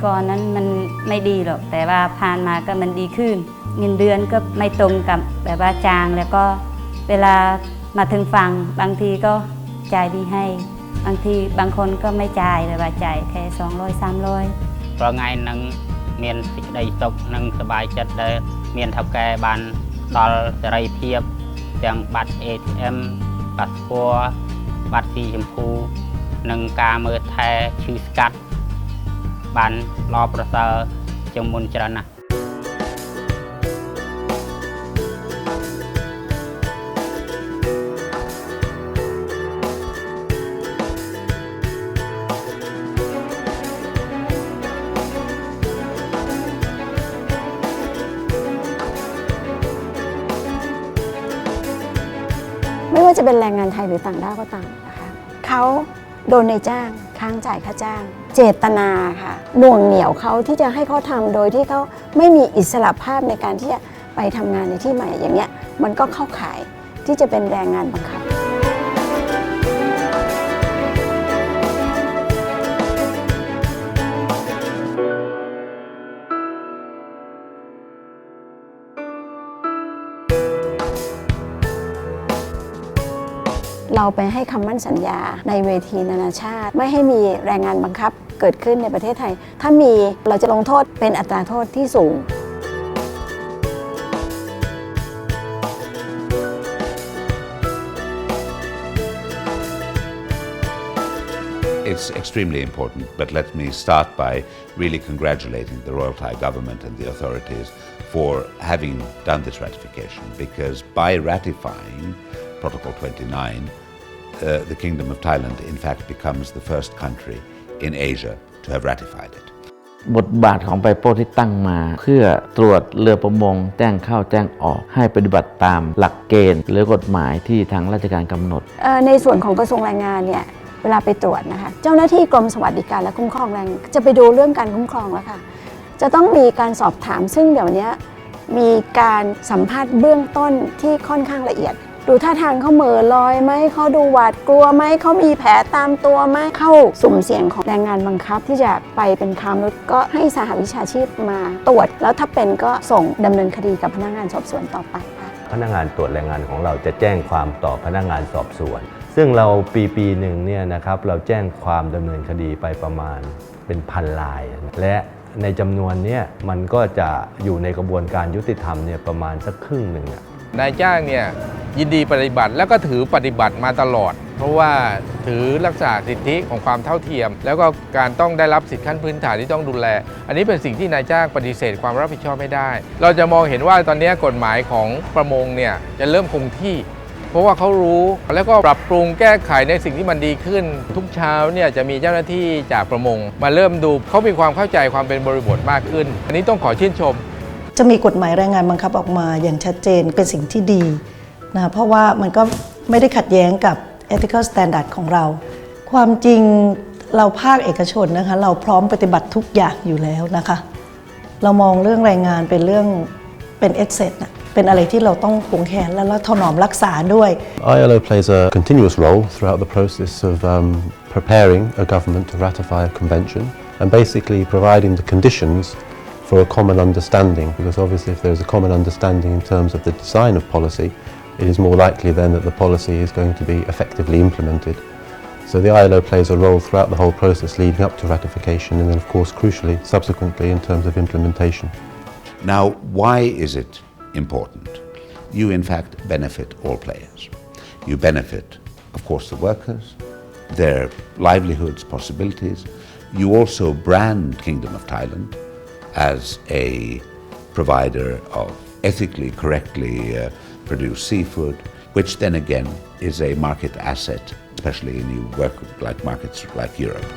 ก่อนนั้นมันไม่ดีหรอกแต่ว่าผ่านมาก็มันดีขึ้นเงินเดือนก็ไม่ตรงกับแบบว่าจ้างแล้วก็เวลามาถึงฝั่งบางทีก็จ่ายดีให้บางทีบางคนก็ไม่จ่ายแบบว่าจ่ายแค่200-300เพราะไงนังเมียนสิได้ตกนังสบายจัดได้เมียนทับแกบานตอลจะไรเพียบอย่างบัตร ATM บัตรปัวบัตรสีชมพูนังกาเมื่อแทชื่อสกัดบานรอประเสริฐจงมุนจรณะไม่ว่าจะเป็นแรงงานไทยหรือต่างด้าวก็ตามนะคะเขาโดนนายจ้างค้างจ่ายค่าจ้างเจตนาค่ะหน่วงเหนี่ยวเขาที่จะให้เขาทำโดยที่เขาไม่มีอิสระภาพในการที่จะไปทำงานในที่ใหม่อย่างเงี้ยมันก็เข้าข่ายที่จะเป็นแรงงานบังคับเราไปให้คำมั่นสัญญาในเวทีนานาชาติไม่ให้มีแรงงานบังคับเกิดขึ้นในประเทศไทยถ้ามีเราจะลงโทษเป็นอัตราโทษที่สูง It's extremely important, but let me start by really congratulating the Royal Thai government and the authorities for having done this ratification, because by ratifying Protocol 29, the Kingdom of Thailand in fact becomes the first country in Asia to have ratified it. บทบาทของไบโป้ที่ตั้งมาเพื่อตรวจเรือประมงแจ้งเข้าแจ้งออกให้ปฏิบัติตามหลักเกณฑ์หรือกฎหมายที่ทางราชการกำหนดในส่วนของกระทรวงแรงงานเนี่ยเวลาไปตรวจนะคะเจ้าหน้าที่กรมสวัสดิการและคุ้มครองแรงจะไปดูเรื่องการคุ้มครองแล้วค่ะจะต้องมีการสอบถามซึ่งเดี๋ยวนี้มีการสัมภาษณ์เบื้องต้นที่ค่อนข้างละเอียดดูท่าทางเขาเหม่อลอยไหมเขาดูหวาดกลัวไหมเขามีแผลตามตัวไหมเข้าสุ่มเสี่ยงของแรงงานบังคับที่จะไปเป็นค้ามนุษย์ก็ให้สหวิชาชีพมาตรวจแล้วถ้าเป็นก็ส่งดำเนินคดีกับพนักงานสอบสวนต่อไปค่ะพนักงานตรวจแรงงานของเราจะแจ้งความต่อพนักงานสอบสวนซึ่งเราปีหนึ่งเนี่ยนะครับเราแจ้งความดำเนินคดีไปประมาณเป็นพันรายและในจำนวนนี้มันก็จะอยู่ในกระบวนการยุติธรรมเนี่ยประมาณสักครึ่งหนึ่งนายจ้างเนี่ยยินดีปฏิบัติแล้วก็ถือปฏิบัติมาตลอดเพราะว่าถือรักษาสิทธิของความเท่าเทียมแล้วก็การต้องได้รับสิทธิขั้นพื้นฐานที่ต้องดูแลอันนี้เป็นสิ่งที่นายจ้างปฏิเสธความรับผิดชอบไม่ได้เราจะมองเห็นว่าตอนนี้กฎหมายของประมงเนี่ยจะเริ่มคงที่เพราะว่าเขารู้แล้วก็ปรับปรุงแก้ไขในสิ่งที่มันดีขึ้นทุกเช้าเนี่ยจะมีเจ้าหน้าที่จากประมงมาเริ่มดูเขามีความเข้าใจความเป็นบริบทมากขึ้นอันนี้ต้องขอชื่นชมจะมีกฎหมายแรงงานบังคับออกมาอย่างชัดเจนเป็นสิ่งที่ดีนะเพราะว่ามันก็ไม่ได้ขัดแย้งกับ ethical standard ของเราความจริงเราภาคเอกชนนะคะเราพร้อมปฏิบัติทุกอย่างอยู่แล้วนะคะเรามองเรื่องแรงงานเป็นเรื่องเป็น asset นะเป็นอะไรที่เราต้องหวงแหนและถนอมรักษาด้วย ILO plays a continuous role throughout the process of preparing a government to ratify a convention and basically providing the conditions for a common understanding, because obviously if there's a common understanding in terms of the design of policy, it is more likely then that the policy is going to be effectively implemented. So the ILO plays a role throughout the whole process leading up to ratification and then of course crucially subsequently in terms of implementation. Now, why is it important? You in fact benefit all players. You benefit, of course, the workers, their livelihoods, possibilities. You also brand Kingdom of Thailand as a provider of ethically, correctly produced seafood, which then again is a market asset, especially in new markets like Europe.